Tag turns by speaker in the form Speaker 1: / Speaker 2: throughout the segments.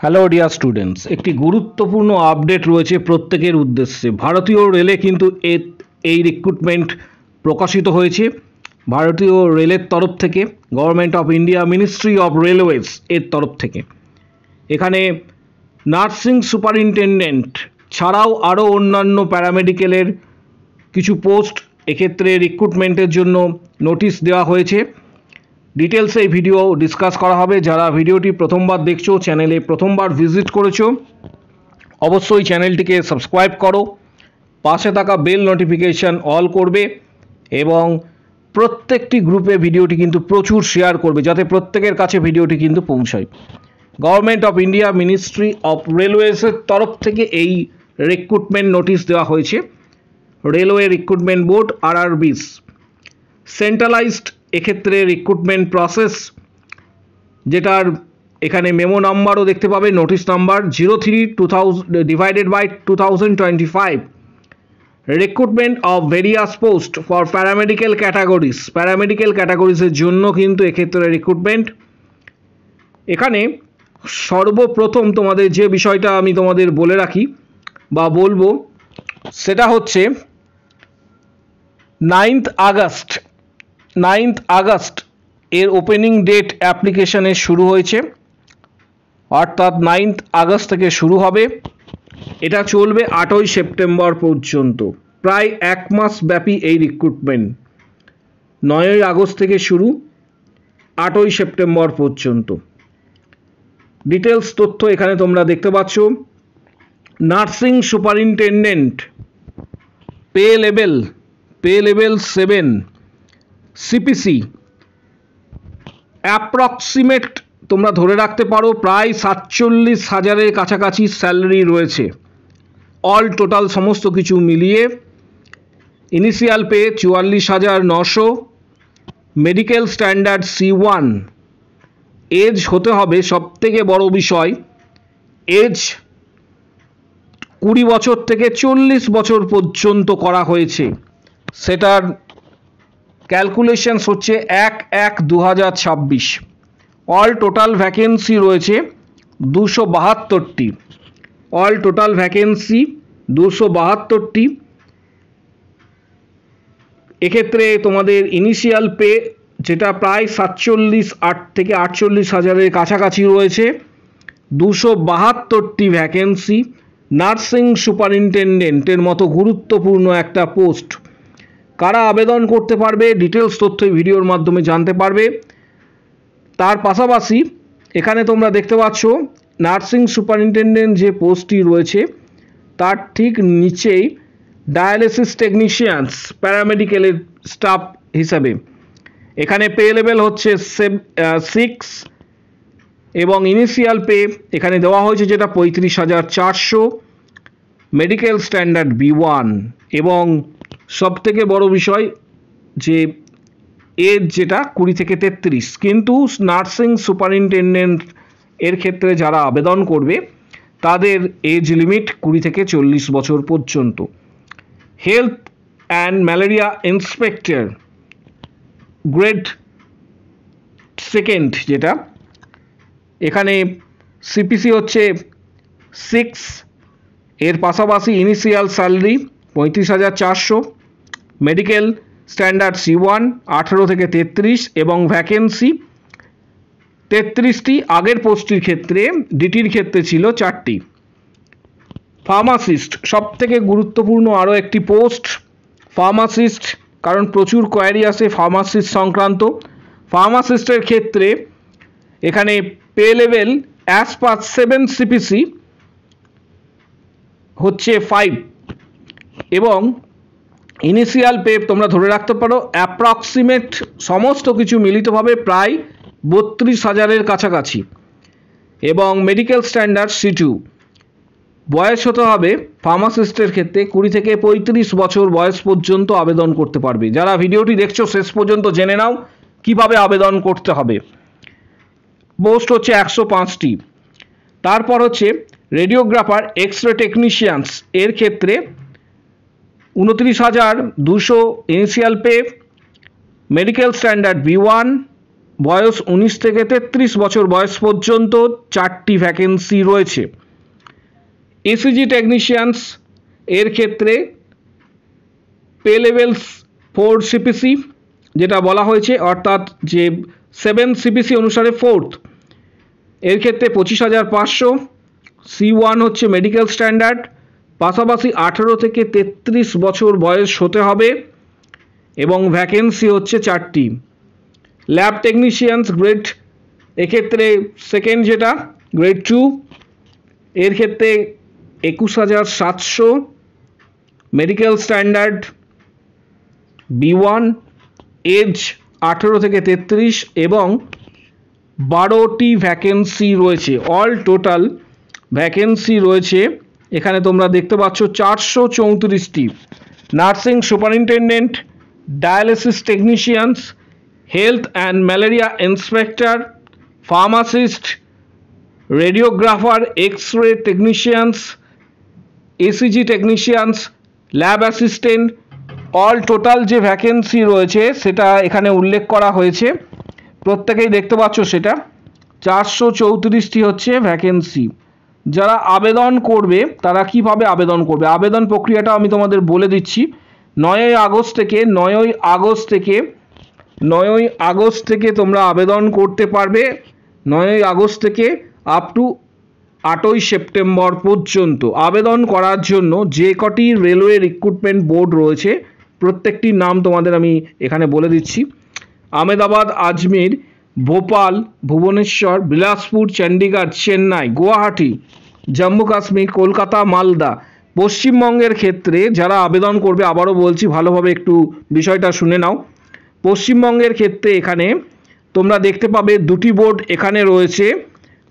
Speaker 1: Hello dear students, একটি গুরুত্বপূর্ণ update রয়েছে প্রত্যেকের উদ্দেশ্যে। ভারতীয় রেলে কিন্তু এই রিক্রুটমেন্ট প্রকাশিত হয়েছে ভারতীয় রেলের তরফ থেকে, government of India, ministry of railways এর তরফ থেকে। এখানে নার্সিং সুপারিনটেন্ডেন্ট ছাড়াও আরও অন্যান্য প্যারামেডিক্যালের কিছু পোস্ট এক্ষেত্রে রিক্রুটমেন্টের জন্য নোটিশ দেওয়া হয়েছে। ডিটেলসে এই ভিডিও ডিসকাস করা হবে। যারা ভিডিওটি প্রথমবার দেখছো, চ্যানেলে প্রথমবার ভিজিট করেছো, অবশ্যই চ্যানেলটিকে সাবস্ক্রাইব করো, পাশে থাকা বেল নোটিফিকেশান অল করবে এবং প্রত্যেকটি গ্রুপে ভিডিওটি কিন্তু প্রচুর শেয়ার করবে, যাতে প্রত্যেকের কাছে ভিডিওটি কিন্তু পৌঁছায়। Government of India, ministry of রেলওয়েজের তরফ থেকে এই রিক্রুটমেন্ট নোটিশ দেওয়া হয়েছে। Railway recruitment board RRBs centralised এক্ষেত্রে রিক্রুটমেন্ট প্রসেস, যেটার এখানে মেমো নাম্বারও দেখতে পাবে, notice number 03/2025, recruitment of various post for paramedical categories. Paramedical ক্যাটাগরিজের জন্য কিন্তু এক্ষেত্রে রিক্রুটমেন্ট। এখানে সর্বপ্রথম তোমাদের যে বিষয়টা আমি তোমাদের বলে রাখি বা বলবো, সেটা হচ্ছে 9th আগস্ট এর ওপেনিং ডেট অ্যাপ্লিকেশনের শুরু হয়েছে, অর্থাৎ 9th আগস্ট থেকে শুরু হবে। এটা চলবে 8ই সেপ্টেম্বর পর্যন্ত, প্রায় এক মাস ব্যাপী এই রিক্রুটমেন্ট। 9ই আগস্ট থেকে শুরু, 8ই সেপ্টেম্বর পর্যন্ত। ডিটেলস তথ্য এখানে তোমরা দেখতে পাচ্ছ। Nursing superintendent pay level 7, CPC approximate তোমরা ধরে রাখতে পারো প্রায় 47,000-এর কাছাকাছি স্যালারি রয়েছে। অল টোটাল সমস্ত কিছু মিলিয়ে initial pay 44,900, medical standard C1। Age হতে হবে, সবথেকে বড় বিষয়, এজ 20 বছর থেকে 40 বছর পর্যন্ত করা হয়েছে। সেটার ক্যালকুলেশনস হচ্ছে 1/1/2026। অল টোটাল ভ্যাকেন্সি রয়েছে 272টি। অল টোটাল ভ্যাকেন্সি 272টি। এক্ষেত্রে তোমাদের ইনিশিয়াল পে, যেটা প্রায় 47 থেকে 48,000-এর কাছাকাছি রয়েছে। 272টি ভ্যাকেন্সি। নার্সিং সুপারিনটেন্ডেন্টের মতো গুরুত্বপূর্ণ একটা পোস্ট। কারা আবেদন করতে পারবে, ডিটেলস তথ্য ভিডিওর মাধ্যমে জানতে পারবে। তার পাশাপাশি এখানে তোমরা দেখতে পাচ্ছ নার্সিং সুপারিনটেন্ডেন্ট যে পোস্টটি রয়েছে তার ঠিক নিচেই ডায়ালিসিস টেকনিশিয়ানস প্যারামেডিক্যালের স্টাফ হিসাবে এখানে পে লেভেল হচ্ছে 6 এবং ইনিশিয়াল পে এখানে দেওয়া হয়েছে যেটা 35,400, মেডিকেল স্ট্যান্ডার্ড B1। এবং সবথেকে বড় বিষয় যে এজ যেটা 20 থেকে 33। কিন্তু নার্সিং সুপারিনটেন্ডেন্ট এর ক্ষেত্রে যারা আবেদন করবে তাদের এজ লিমিট 20 থেকে 40 বছর পর্যন্ত। Health and malaria inspector grade 2, যেটা এখানে CPC হচ্ছে 6। এর পাশাপাশি initial salary 35,400, medical standard C1 18 থেকে 33 এবং ভ্যাকেন্সি 33টি। আগের পোস্টটির ক্ষেত্রে, ডিটির ক্ষেত্রে ছিল 4টি। ফার্মাসিস্ট সবথেকে গুরুত্বপূর্ণ আরও একটি পোস্ট, ফার্মাসিস্ট, কারণ প্রচুর কোয়ারি আসে ফার্মাসিস্ট সংক্রান্ত। ফার্মাসিস্টের ক্ষেত্রে এখানে pay level as per 7 CPC হচ্ছে 5 এবং ইনিশিয়াল পে তোমরা ধরে রাখতে পারো অ্যাপ্রক্সিমেট সমস্ত কিছু মিলিতভাবে প্রায় 32,000-এর কাছাকাছি। এবং মেডিকেল স্ট্যান্ডার্ড C2। বয়স হতে হবে ফার্মাসিস্টের ক্ষেত্রে 20 থেকে 35 বছর বয়স পর্যন্ত আবেদন করতে পারবে। যারা ভিডিওটি দেখছো শেষ পর্যন্ত জেনে নাও কিভাবে আবেদন করতে হবে। পোস্ট হচ্ছে 105টি। তারপর হচ্ছে রেডিওগ্রাফার এক্সরে টেকনিশিয়ানস, এর ক্ষেত্রে 29,200 initial pay, medical standard B1, বয়স 19 থেকে 33 বছর বয়স পর্যন্ত 4টি ভ্যাকেন্সি রয়েছে। ইসিজি টেকনিশিয়ানস এর ক্ষেত্রে পে লেভেল 4 সিপিসি যেটা বলা হয়েছে, অর্থাৎ যে 7 সিপিসি অনুসারে 4th, এর ক্ষেত্রে 25,500। C1 হচ্ছে মেডিকেল স্ট্যান্ডার্ড, পাশাপাশি 18 থেকে 33 বছর বয়স হতে হবে এবং ভ্যাকেন্সি হচ্ছে 4টি। ল্যাব টেকনিশিয়ানস গ্রেড এক্ষেত্রে সেকেন্ড যেটা গ্রেড 2, এর ক্ষেত্রে 21,700, মেডিকেল স্ট্যান্ডার্ড B1, এজ 18 থেকে 33 এবং 12টি ভ্যাকেন্সি রয়েছে। অল টোটাল ভ্যাকেন্সি রয়েছে এখানে তোমরা দেখতে পাচ্ছ 434টি। Nursing superintendent, dialysis technicians, health and malaria inspector, pharmacist, radiographer, X ray technicians, ECG technicians, lab assistant, all total যে ভ্যাকেন্সি রয়েছে সেটা এখানে উল্লেখ করা হয়েছে, প্রত্যেকেই দেখতে পাচ্ছ সেটা 434টি হচ্ছে ভ্যাকেন্সি। যারা আবেদন করবে তারা কিভাবে আবেদন করবে, আবেদন প্রক্রিয়াটা আমি তোমাদের বলে দিচ্ছি। 9ই আগস্ট থেকে তোমরা আবেদন করতে পারবে। 9ই আগস্ট থেকে আপ টু 8ই সেপ্টেম্বর পর্যন্ত। আবেদন করার জন্য যে কটি রেলওয়ে রিক্রুটমেন্ট বোর্ড রয়েছে প্রত্যেকটির নাম তোমাদের আমি এখানে বলে দিচ্ছি। আহমেদাবাদ, আজমির, ভোপাল, ভুবনেশ্বর, বিলাসপুর, চণ্ডীগড়, চেন্নাই, গুয়াহাটি, জম্মু কাশ্মীর, কলকাতা, মালদা। পশ্চিমবঙ্গের ক্ষেত্রে যারা আবেদন করবে, আবারও বলছি ভালোভাবে একটু বিষয়টা শুনে নাও। পশ্চিমবঙ্গের ক্ষেত্রে এখানে তোমরা দেখতে পাবে দুটি বোর্ড এখানে রয়েছে,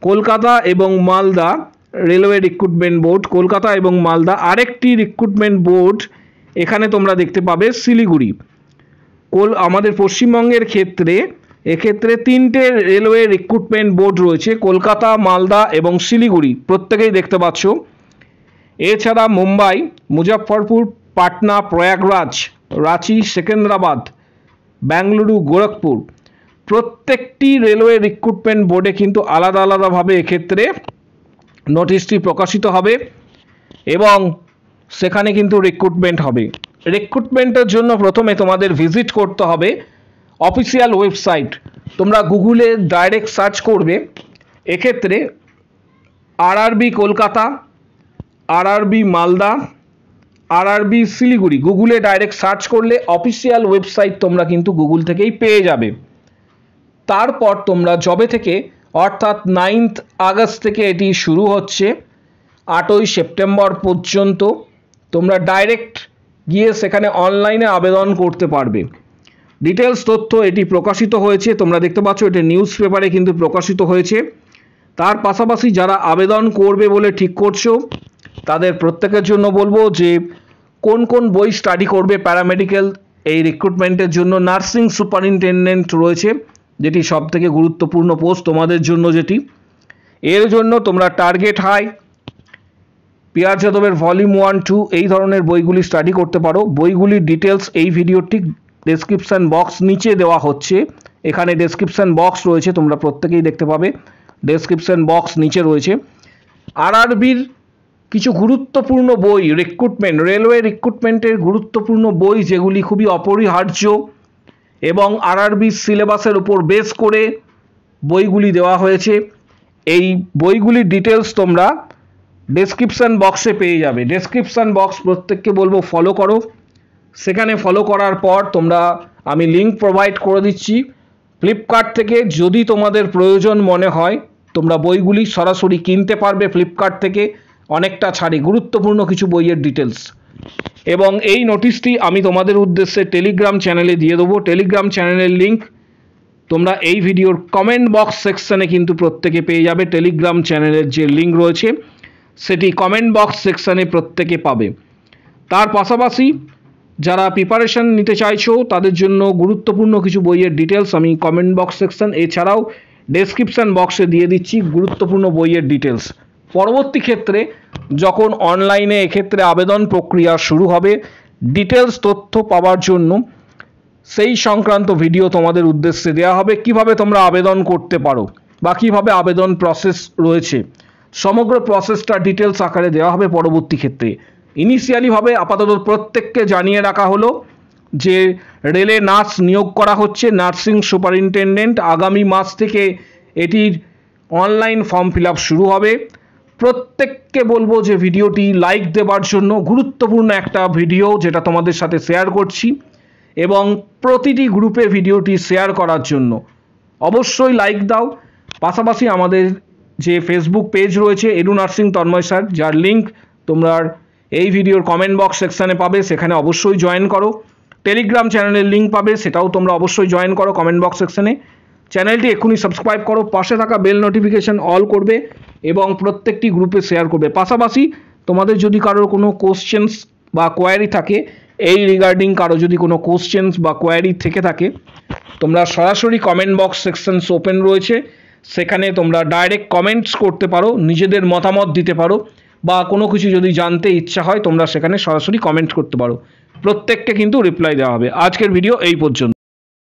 Speaker 1: কলকাতা এবং Malda railway recruitment board, Kolkata এবং মালদা। আরেকটি রিক্রুটমেন্ট বোর্ড এখানে তোমরা দেখতে পাবে শিলিগুড়ি। আমাদের পশ্চিমবঙ্গের ক্ষেত্রে এক্ষেত্রে 3টে রেলওয়ে রিক্রুটমেন্ট বোর্ড রয়েছে, কলকাতা, মালদা এবং শিলিগুড়ি, প্রত্যেকেই দেখতে পাচ্ছ। এছাড়া মুম্বাই, মুজফ্ফরপুর, পাটনা, প্রয়াগরাজ, রাঁচি, সেকেন্দ্রাবাদ, বেঙ্গালুরু, গোরখপুর, প্রত্যেকটি রেলওয়ে রিক্রুটমেন্ট বোর্ডে কিন্তু আলাদা আলাদাভাবে এক্ষেত্রে নোটিশটি প্রকাশিত হবে এবং সেখানে কিন্তু রিক্রুটমেন্ট হবে। রিক্রুটমেন্টের জন্য প্রথমে তোমাদের ভিজিট করতে হবে অফিসিয়াল ওয়েবসাইট। তোমরা গুগলে ডাইরেক্ট সার্চ করবে এক্ষেত্রে RRB Kolkata, RRB Malda, RRB Siliguri. গুগলে ডাইরেক্ট সার্চ করলে অফিসিয়াল ওয়েবসাইট তোমরা কিন্তু গুগল থেকেই পেয়ে যাবে। তারপর তোমরা জবে থেকে, অর্থাৎ 9th আগস্ট থেকে এটি শুরু হচ্ছে 8ই সেপ্টেম্বর পর্যন্ত, তোমরা ডাইরেক্ট গিয়ে সেখানে অনলাইনে আবেদন করতে পারবে। ডিটেলস তথ্য এটি প্রকাশিত হয়েছে, তোমরা দেখতে পাচ্ছ এটি নিউজ পেপারে কিন্তু প্রকাশিত হয়েছে। তার পাশাপাশি যারা আবেদন করবে বলে ঠিক করছো তাদের প্রত্যেকের জন্য বলবো যে কোন কোন বই স্টাডি করবে প্যারামেডিক্যাল এই রিক্রুটমেন্টের জন্য। নার্সিং সুপারিনটেন্ডেন্ট রয়েছে, যেটি সবথেকে গুরুত্বপূর্ণ পোস্ট তোমাদের জন্য, যেটি এর জন্য তোমরা টার্গেট হাই, পিয়ার যাদবের ভলিউম 1-2 এই ধরনের বইগুলি স্টাডি করতে পারো। বইগুলির ডিটেলস এই ভিডিওর ঠিক ডেসক্রিপশন বক্স নিচে দেওয়া হচ্ছে, এখানে ডেসক্রিপশন বক্স রয়েছে, তোমরা প্রত্যেকেই দেখতে পাবে ডেসক্রিপশন বক্স নিচে রয়েছে। আরআরবির কিছু গুরুত্বপূর্ণ বই, রেলওয়ে রিক্রুটমেন্টের গুরুত্বপূর্ণ বই যেগুলি খুবই অপরিহার্য এবং আরআরবি সিলেবাসের উপর বেস করে বইগুলি দেওয়া হয়েছে। এই বইগুলির ডিটেলস তোমরা ডেসক্রিপশন বক্সে পেয়ে যাবে। ডেসক্রিপশন বক্স প্রত্যেককে বলবো ফলো করো। সেখানে ফলো করার পর তোমরা, আমি লিঙ্ক প্রোভাইড করে দিচ্ছি ফ্লিপকার্ট থেকে। যদি তোমাদের প্রয়োজন মনে হয় তোমরা বইগুলি সরাসরি কিনতে পারবে ফ্লিপকার্ট থেকে অনেকটা ছাড়ে, গুরুত্বপূর্ণ কিছু বইয়ের ডিটেলস। এবং এই নোটিশটি আমি তোমাদের উদ্দেশ্যে টেলিগ্রাম চ্যানেলে দিয়ে দেবো। টেলিগ্রাম চ্যানেলের লিঙ্ক তোমরা এই ভিডিওর কমেন্ট বক্স সেকশনে কিন্তু প্রত্যেকে পেয়ে যাবে। টেলিগ্রাম চ্যানেলের যে লিঙ্ক রয়েছে সেটি কমেন্ট বক্স সেকশনে প্রত্যেকে পাবে। তার পাশাপাশি যারা প্রিপারেশন নিতে চাইছো তাদের জন্য গুরুত্বপূর্ণ কিছু বইয়ের ডিটেলস আমি কমেন্ট বক্স সেকশন এছাড়াও ডেসক্রিপশন বক্সে দিয়ে দিচ্ছি, গুরুত্বপূর্ণ বইয়ের ডিটেলস। পরবর্তী ক্ষেত্রে যখন অনলাইনে এক্ষেত্রে আবেদন প্রক্রিয়া শুরু হবে, ডিটেলস তথ্য পাওয়ার জন্য সেই সংক্রান্ত ভিডিও তোমাদের উদ্দেশ্যে দেওয়া হবে। কিভাবে তোমরা আবেদন করতে পারো বা কীভাবে আবেদন প্রসেস রয়েছে, সমগ্র প্রসেসটা ডিটেলস আকারে দেওয়া হবে পরবর্তী ক্ষেত্রে। ইনিশিয়ালিভাবে আপাতত প্রত্যেককে জানিয়ে রাখা হলো যে রেলে নার্স নিয়োগ করা হচ্ছে, নার্সিং সুপারিনটেনডেন্ট। আগামী মাস থেকে এটির অনলাইন ফর্ম ফিল আপ শুরু হবে। প্রত্যেককে বলবো যে ভিডিওটি লাইক দেওয়ার জন্য, গুরুত্বপূর্ণ একটা ভিডিও যেটা তোমাদের সাথে শেয়ার করছি, এবং প্রতিটি গ্রুপে ভিডিওটি শেয়ার করার জন্য অবশ্যই লাইক দাও। পাশাপাশি আমাদের যে ফেসবুক পেজ রয়েছে এডু নার্সিং তন্ময় স্যার, যার লিঙ্ক তোমরা এই ভিডিওর কমেন্ট বক্স সেকশানে পাবে, সেখানে অবশ্যই জয়েন করো। টেলিগ্রাম চ্যানেলের লিঙ্ক পাবে, সেটাও তোমরা অবশ্যই জয়েন করো কমেন্ট বক্স সেকশানে। চ্যানেলটি এক্ষুনি সাবস্ক্রাইব করো, পাশে থাকা বেল নোটিফিকেশান অল করবে এবং প্রত্যেকটি গ্রুপে শেয়ার করবে। পাশাপাশি তোমাদের যদি কারোর কোনো কোশ্চেন্স বা কোয়ারি থাকে, এই রিগার্ডিং কারো যদি কোনো কোশ্চেন্স বা কোয়ারি থেকে থাকে, তোমরা সরাসরি কমেন্ট বক্স সেকশনস ওপেন রয়েছে, সেখানে তোমরা ডাইরেক্ট কমেন্টস করতে পারো, নিজেদের মতামত দিতে পারো, বা কোনো কিছু যদি জানতে ইচ্ছা হয় তোমরা সেখানে সরাসরি কমেন্ট করতে পারো। প্রত্যেককে কিন্তু রিপ্লাই দেওয়া হবে। আজকের ভিডিও এই পর্যন্ত।